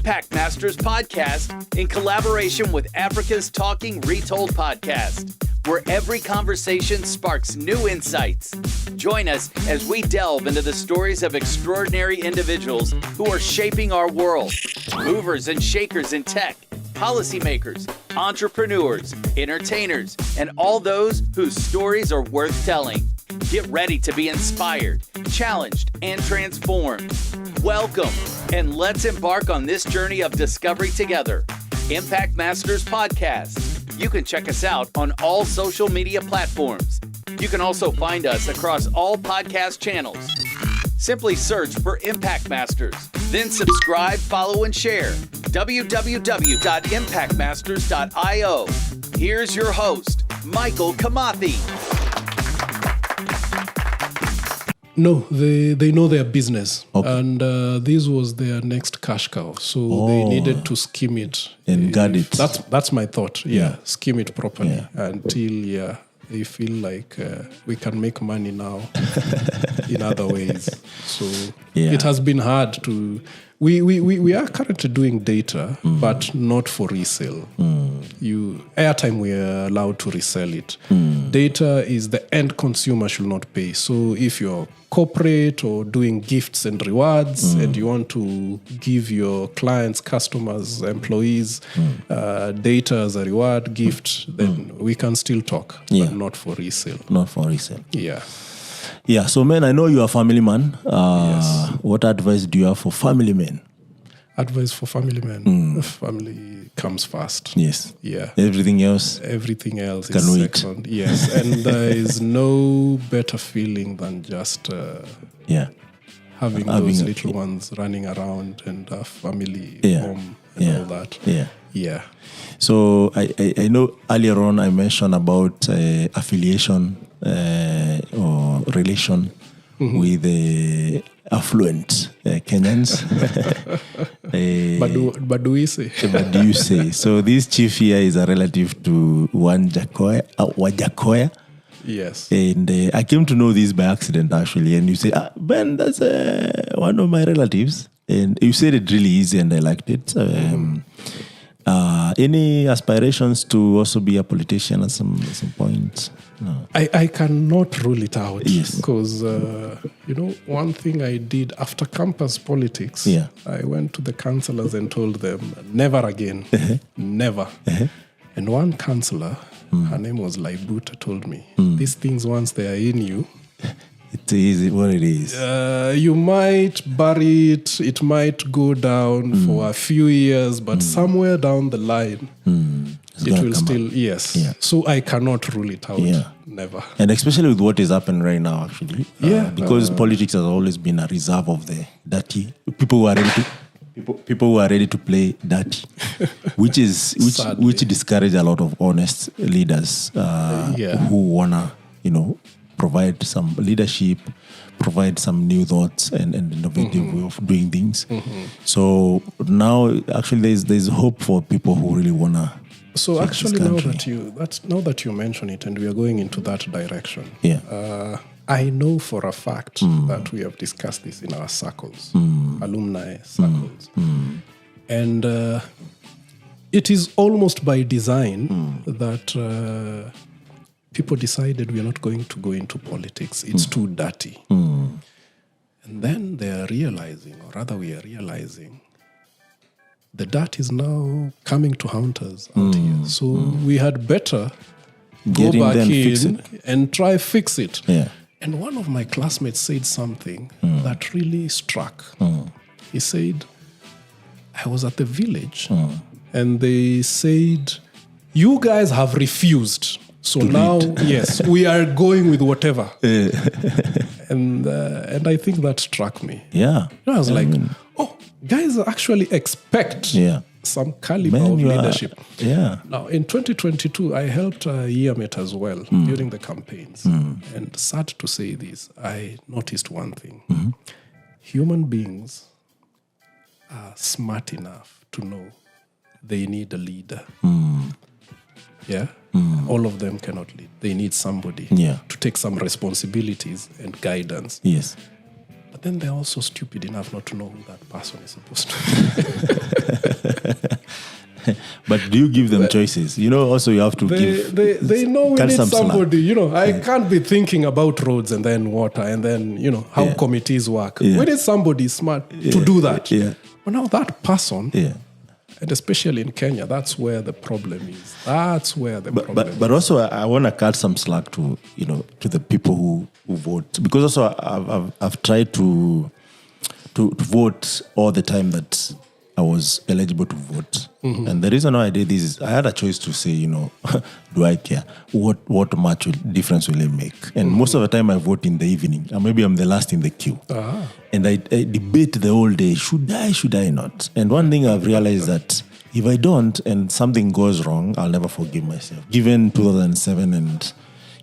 Impact Masters podcast in collaboration with Africa's Talking Retold podcast, where every conversation sparks new insights. Join us as we delve into the stories of extraordinary individuals who are shaping our world, movers and shakers in tech, policymakers, entrepreneurs, entertainers, and all those whose stories are worth telling. Get ready to be inspired, challenged, and transformed. Welcome, and let's embark on this journey of discovery together. Impact Masters Podcast. You can check us out on all social media platforms. You can also find us across all podcast channels. Simply search for Impact Masters, then subscribe, follow, and share. www.impactmasters.io. Here's your host, Michael Kamathi. No, they know their business. Okay. And this was their next cash cow. So they needed to skim it. And guard it. That's my thought. Yeah. Skim it properly until, they feel like we can make money now in other ways. So it has been hard to... We are currently doing data, but not for resale. Airtime, we are allowed to resell it. Data is the end consumer should not pay. So if you're corporate or doing gifts and rewards and you want to give your clients, customers, employees data as a reward gift, then we can still talk, but not for resale. Not for resale. Yeah. Yeah, so man, I know you're a family man. Yes. What advice do you have for family men? Advice for family men. Family comes first. Yes. Yeah. Everything else is second. Yes. And there is no better feeling than just having those little ones running around and a family home and all that. Yeah. So I know earlier on I mentioned about affiliation or relation with the affluent Kenyans. But do we say? But do you say? So this chief here is a relative to one Wajakoya. Yes. And I came to know this by accident actually. And you say, Ben, that's one of my relatives. And you said it really easy and I liked it. Any aspirations to also be a politician at some point? No. I cannot rule it out. Yes. Because, one thing I did after campus politics, I went to the councillors and told them, never again. Never. And one councillor, her name was Laibuta, told me, these things, once they are in you, it is what it is. You might bury it. It might go down for a few years, but somewhere down the line, it will still, So I cannot rule it out. Never. And especially with what is happening right now, actually. Because politics has always been a reserve of the dirty. People who are ready to play dirty, which discourage a lot of honest leaders who wanna, provide some leadership, provide some new thoughts and innovative way of doing things. So now, actually, there's hope for people who really wanna. So actually, now that you mention it, and we are going into that direction, I know for a fact that we have discussed this in our circles, alumni circles, and it is almost by design that. People decided we are not going to go into politics. It's too dirty. And then they are realizing, or rather we are realizing, the dirt is now coming to haunt us out here. So we had better go back in and try fix it. Yeah. And one of my classmates said something that really struck. He said, I was at the village and they said, you guys have refused. So now, we are going with whatever. And I think that struck me. Yeah. I was guys actually expect some caliber of leadership. Yeah. Now, in 2022, I helped a year mate as well during the campaigns. And sad to say this, I noticed one thing. Human beings are smart enough to know they need a leader. Yeah? All of them cannot lead. They need somebody to take some responsibilities and guidance. Yes. But then they're also stupid enough not to know who that person is supposed to be. But do you give them choices? Also you have to give. They know we need somebody. I can't be thinking about roads and then water and then how committees work. We need somebody smart to do that. Yeah. But now that person, and especially in Kenya, that's where the problem is. But also I want to cut some slack to to the people who vote, because also I've tried to vote all the time that I was eligible to vote. And the reason why I did this is I had a choice to say, do I care? What much difference will it make? And most of the time I vote in the evening. Or maybe I'm the last in the queue. And I debate the whole day. Should I not? And one thing I've realized that if I don't and something goes wrong, I'll never forgive myself. Given 2007 and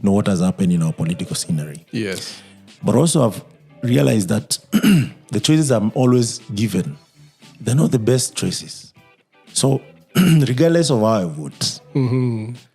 what has happened in our political scenery. Yes. But also I've realized that the choices I'm always given, they're not the best choices. So regardless of how I vote,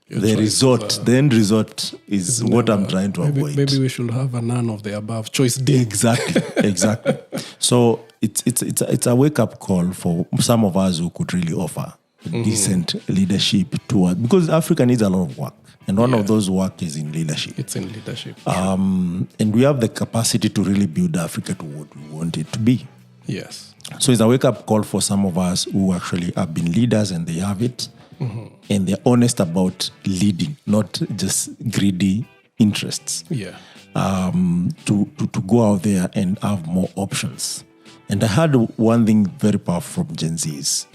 the end result is what I'm trying to avoid. Maybe we should have a none of the above choice day. Exactly. So it's a wake-up call for some of us who could really offer decent leadership to us, because Africa needs a lot of work. And one of those work is in leadership. It's in leadership. And we have the capacity to really build Africa to what we want it to be. Yes. So it's a wake-up call for some of us who actually have been leaders and they have it. And they're honest about leading, not just greedy interests. Yeah. To go out there and have more options. And I heard one thing very powerful from Gen Zs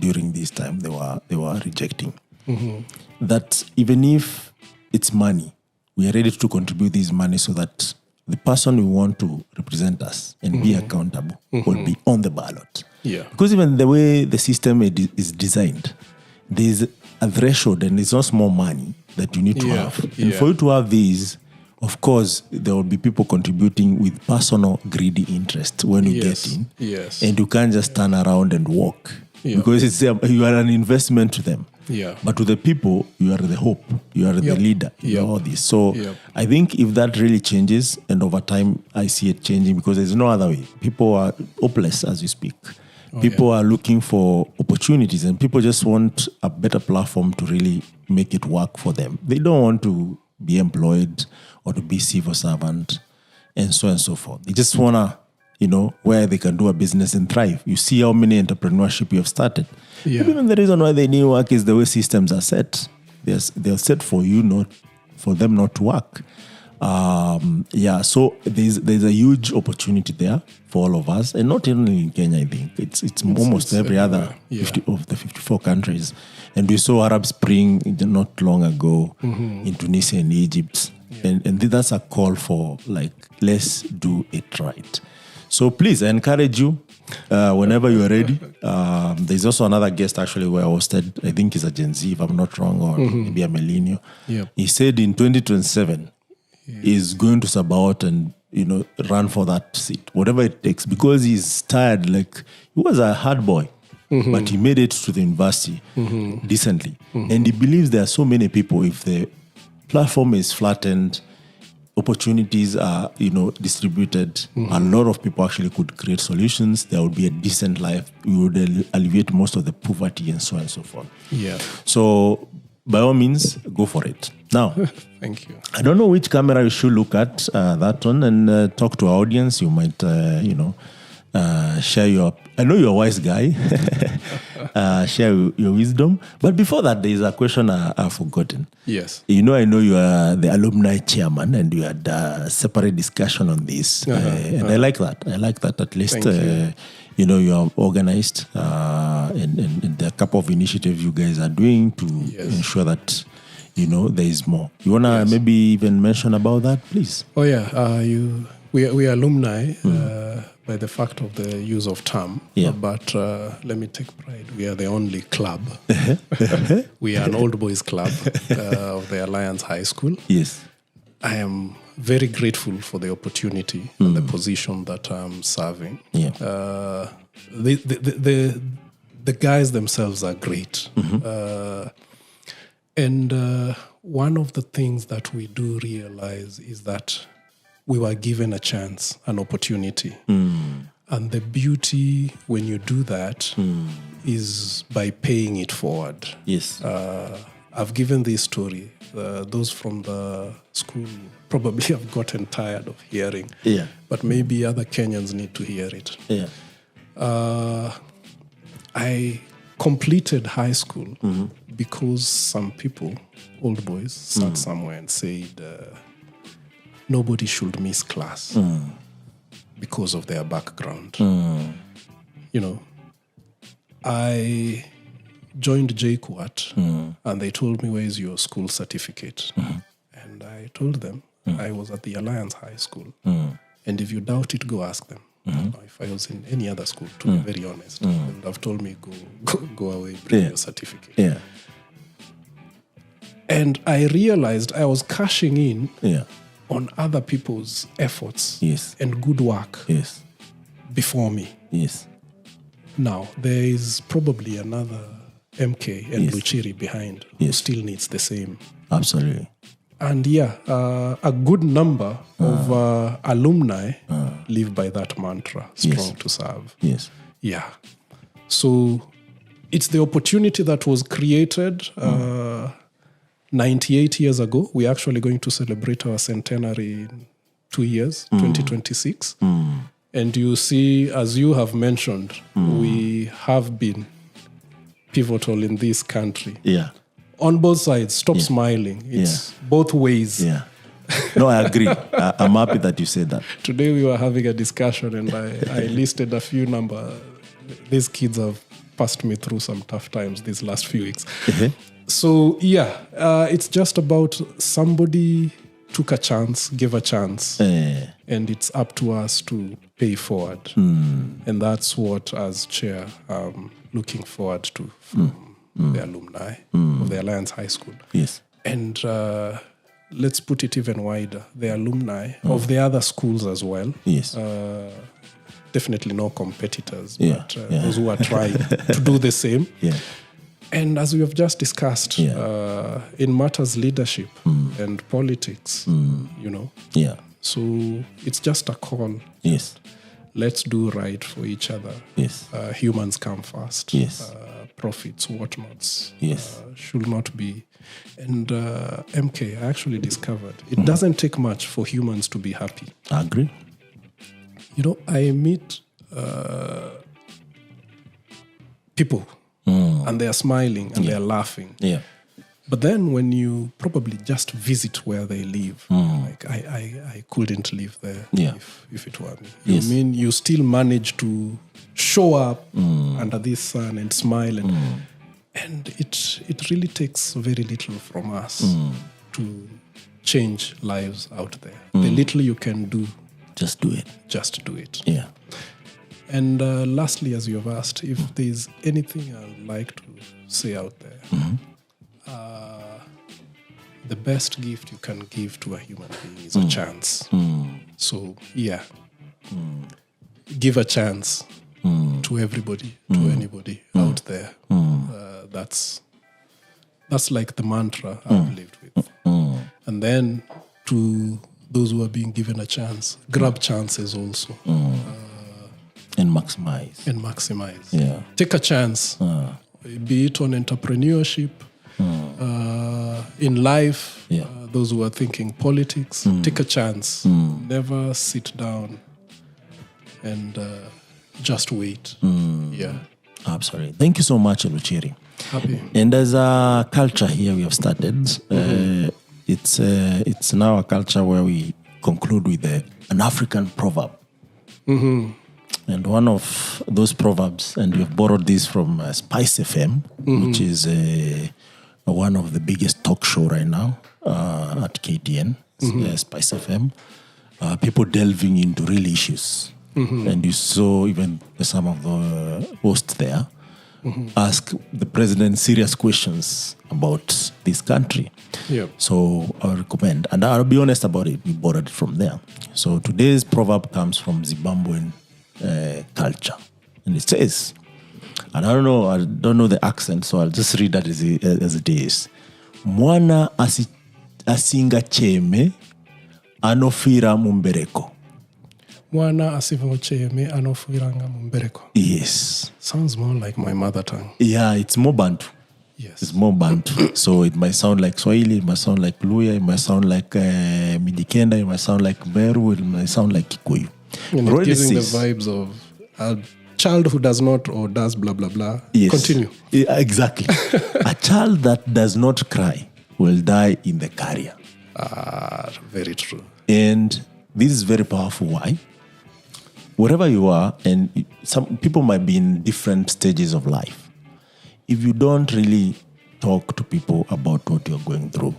during this time. They were rejecting that even if it's money, we are ready to contribute this money so that the person we want to represent us and be accountable will be on the ballot. Yeah. Because even the way the system is designed, there's a threshold and it's not small money that you need to have. And for you to have these, of course, there will be people contributing with personal greedy interest when you get in. Yes. And you can't just turn around and walk. Because you are an investment to them. Yeah. But to the people, you are the hope. You are the leader. You are all this. So I think if that really changes, and over time I see it changing, because there's no other way. People are hopeless as you speak. People are looking for opportunities, and people just want a better platform to really make it work for them. They don't want to be employed or to be civil servant and so on and so forth. They just want to, where they can do a business and thrive. You see how many entrepreneurship you have started. Yeah. Even the reason why they need work is the way systems are set. They're set for you, not for them not to work. So there's a huge opportunity there for all of us, and not only in Kenya. I think it's almost every other 50 of the 54 countries. And we saw Arab Spring not long ago in Tunisia and Egypt, and that's a call for let's do it right. So please, I encourage you whenever you are ready. There's also another guest actually where I hosted. I think he's a Gen Z, if I'm not wrong, or maybe a millennial. Yep. He said in 2027 he's going to sub out and run for that seat, whatever it takes, because he's tired. He was a hard boy, but he made it to the university decently, and he believes there are so many people. If the platform is flattened, opportunities are distributed, a lot of people actually could create solutions. There would be a decent life. We would alleviate most of the poverty and so on and so forth. So by all means, go for it. Now, thank you. I don't know which camera you should look at, that one, and talk to our audience. You might share your, I know you're a wise guy, share your wisdom. But before that, there is a question I've forgotten. Yes. I know you are the alumni chairman, and you had a separate discussion on this. And I like that. I like that at least, you are organized, and there are a couple of initiatives you guys are doing to ensure that, there is more. You want to maybe even mention about that, please? Oh, yeah. We are alumni by the fact of the use of term. Yeah. But let me take pride. We are the only club. We are an old boys club of the Alliance High School. Yes. I am very grateful for the opportunity and the position that I'm serving. Yeah. The guys themselves are great. And one of the things that we do realize is that we were given a chance, an opportunity. And the beauty when you do that is by paying it forward. Yes. I've given this story. Those from the school probably have gotten tired of hearing. Yeah. But maybe other Kenyans need to hear it. Yeah. I completed high school because some people, old boys, sat somewhere and said nobody should miss class because of their background. You know, I joined JKUAT and they told me, where is your school certificate? And I told them I was at the Alliance High School. And if you doubt it, go ask them. If I was in any other school, to be very honest, they would have told me, go away, bring your certificate. Yeah. And I realized I was cashing in on other people's efforts and good work before me. Yes. Now, there is probably another MK and Luchiri behind who still needs the same. Absolutely. And a good number of alumni live by that mantra, strong to serve. Yes. Yeah. So it's the opportunity that was created 98 years ago. We're actually going to celebrate our centenary in 2 years, 2026. And you see, as you have mentioned, we have been pivotal in this country. Yeah. On both sides, stop smiling. It's both ways. Yeah. No, I agree. I'm happy that you said that. Today we were having a discussion and I listed a few numbers. These kids have passed me through some tough times these last few weeks. So, it's just about somebody took a chance, gave a chance, and it's up to us to pay forward. And that's what, as chair, I'm looking forward to from the alumni of the Alliance High School. Yes. And let's put it even wider, the alumni of the other schools as well. Yes. Definitely no competitors, Yeah. but those who are trying to do the same. Yeah. And as we have just discussed, in matters leadership and politics, you know. Yeah. So it's just a call. Yes. Let's do right for each other. Yes. Humans come first. Yes. Profits, whatnots. Yes. Should not be. And MK, I actually discovered it doesn't take much for humans to be happy. I agree. You know, I meet people and they're smiling and they're laughing. Yeah. But then when you probably just visit where they live, like I couldn't live there if it were me. Yes. You mean you still manage to show up under this sun and smile and it really takes very little from us to change lives out there. The little you can do, just do it. Just do it. Yeah. And lastly, as you have asked, if there's anything I would like to say out there, the best gift you can give to a human being is a chance. So, give a chance to everybody, to anybody out there. That's like the mantra I've lived with. And then to those who are being given a chance, grab chances also. And maximize. Yeah. Take a chance. Be it on entrepreneurship, in life, those who are thinking politics, take a chance. Never sit down and just wait. Yeah. Absolutely. Thank you so much, Luchiri. Happy. And as a culture here we have started, it's now a culture where we conclude with an African proverb. And one of those proverbs, and we have borrowed this from Spice FM, which is one of the biggest talk show right now at KTN, Spice FM. People delving into real issues. And you saw even some of the hosts there ask the president serious questions about this country. Yep. So I recommend, and I'll be honest about it, we borrowed it from there. So today's proverb comes from Zimbabwean culture, and it says, and I don't know the accent, so I'll just read that as it is. Mwana asinga cheme anofira mumbereko. Mwana asivocheme anofuiranga mumbereko. Yes. Sounds more like my mother tongue. Yeah, it's more Bantu. Yes. It's more Bantu. So it might sound like Swahili, it might sound like Luya, it might sound like Midikenda, it might sound like Meru, it might sound like Kikuyu. And it's giving the vibes of a child who does not or does blah, blah, blah. Yes. Continue. Yeah, exactly. A child that does not cry will die in the carrier. Very true. And this is very powerful. Why? Wherever you are, and some people might be in different stages of life. If you don't really talk to people about what you're going through,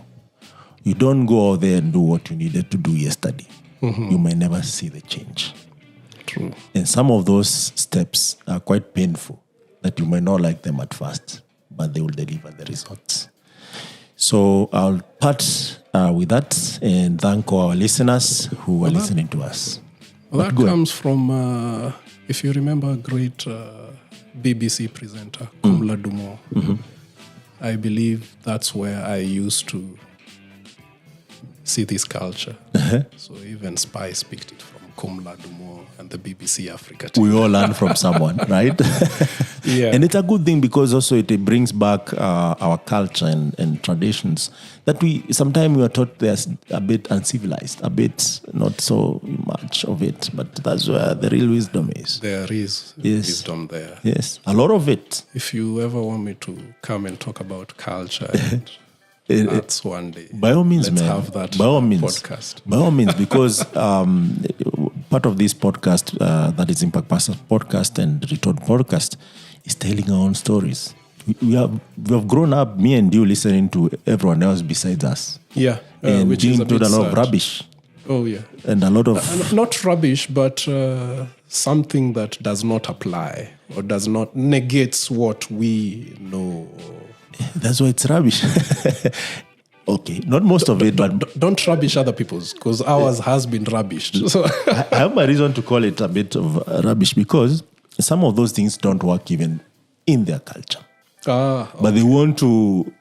you don't go out there and do what you needed to do yesterday, you may never see the change. True. And some of those steps are quite painful, that you may not like them at first, but they will deliver the results. So I'll part with that and thank our listeners who are listening to us. Well, that comes from, if you remember, a great BBC presenter, Kumla Dumo. I believe that's where I used to see this culture. So even Spice picked it from Kumla Dumo and the BBC Africa team. We all learn from someone, right? Yeah. And it's a good thing because also it brings back our culture and traditions that sometimes we are taught there's a bit uncivilized, a bit not so much of it, but that's where the real wisdom is. There is wisdom there. Yes, a lot of it. If you ever want me to come and talk about culture, that's one day. By all means, let's man. have that by all means, podcast. By all means, because part of this podcast, that is Impact Masters podcast and Retold podcast, is telling our own stories. We have grown up, me and you, listening to everyone else besides us. Yeah, and which being is a told bit a lot sad. of rubbish. Oh, yeah. And a lot of... not rubbish, but something that does not apply or does not negates what we know. That's why it's rubbish. Okay, not most of it, but... Don't rubbish other people's, because ours has been rubbished. So I have my reason to call it a bit of rubbish because some of those things don't work even in their culture. Okay. But they want to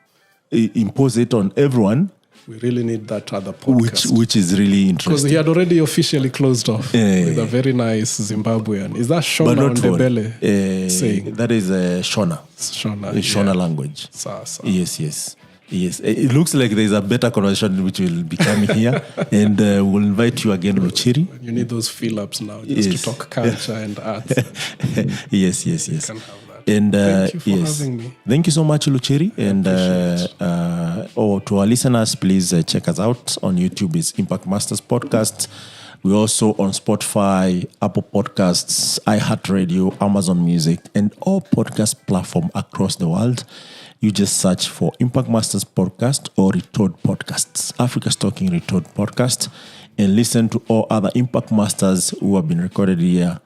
impose it on everyone. We really need that other podcast. Which is really interesting. Because he had already officially closed off with a very nice Zimbabwean. Is that Shona on Ndebele saying? That is Shona. Shona language. Yes. It looks like there's a better conversation which will be coming here. And we'll invite you again, Luchiri. You need those fill-ups now just to talk culture and art. Yes. You can have that. And thank you for having me. Thank you so much, Luchiri. And to our listeners, please check us out on YouTube. It's Impact Masters Podcast. We're also on Spotify, Apple Podcasts, iHeartRadio, Amazon Music, and all podcast platforms across the world. You just search for Impact Masters Podcast or Retold Podcasts, Africa's Talking Retold Podcast, and listen to all other Impact Masters who have been recorded here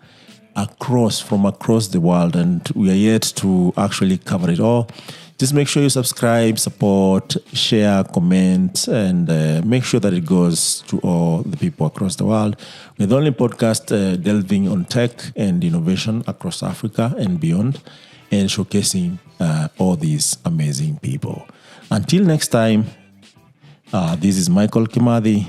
from across the world, and we are yet to actually cover it all. Just make sure you subscribe, support, share, comment, and make sure that it goes to all the people across the world. We're the only podcast delving on tech and innovation across Africa and beyond, and showcasing all these amazing people. Until next time, this is Michael Kimathi.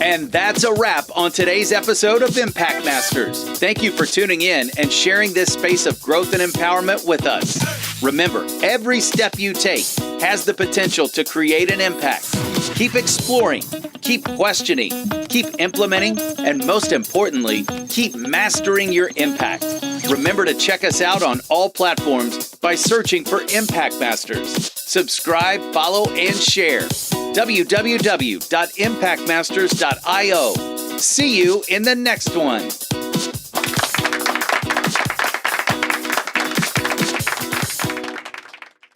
And that's a wrap on today's episode of Impact Masters. Thank you for tuning in and sharing this space of growth and empowerment with us. Remember, every step you take has the potential to create an impact. Keep exploring, keep questioning, keep implementing, and most importantly, keep mastering your impact. Remember to check us out on all platforms by searching for Impact Masters. Subscribe, follow, and share. www.impactmasters.io. See you in the next one.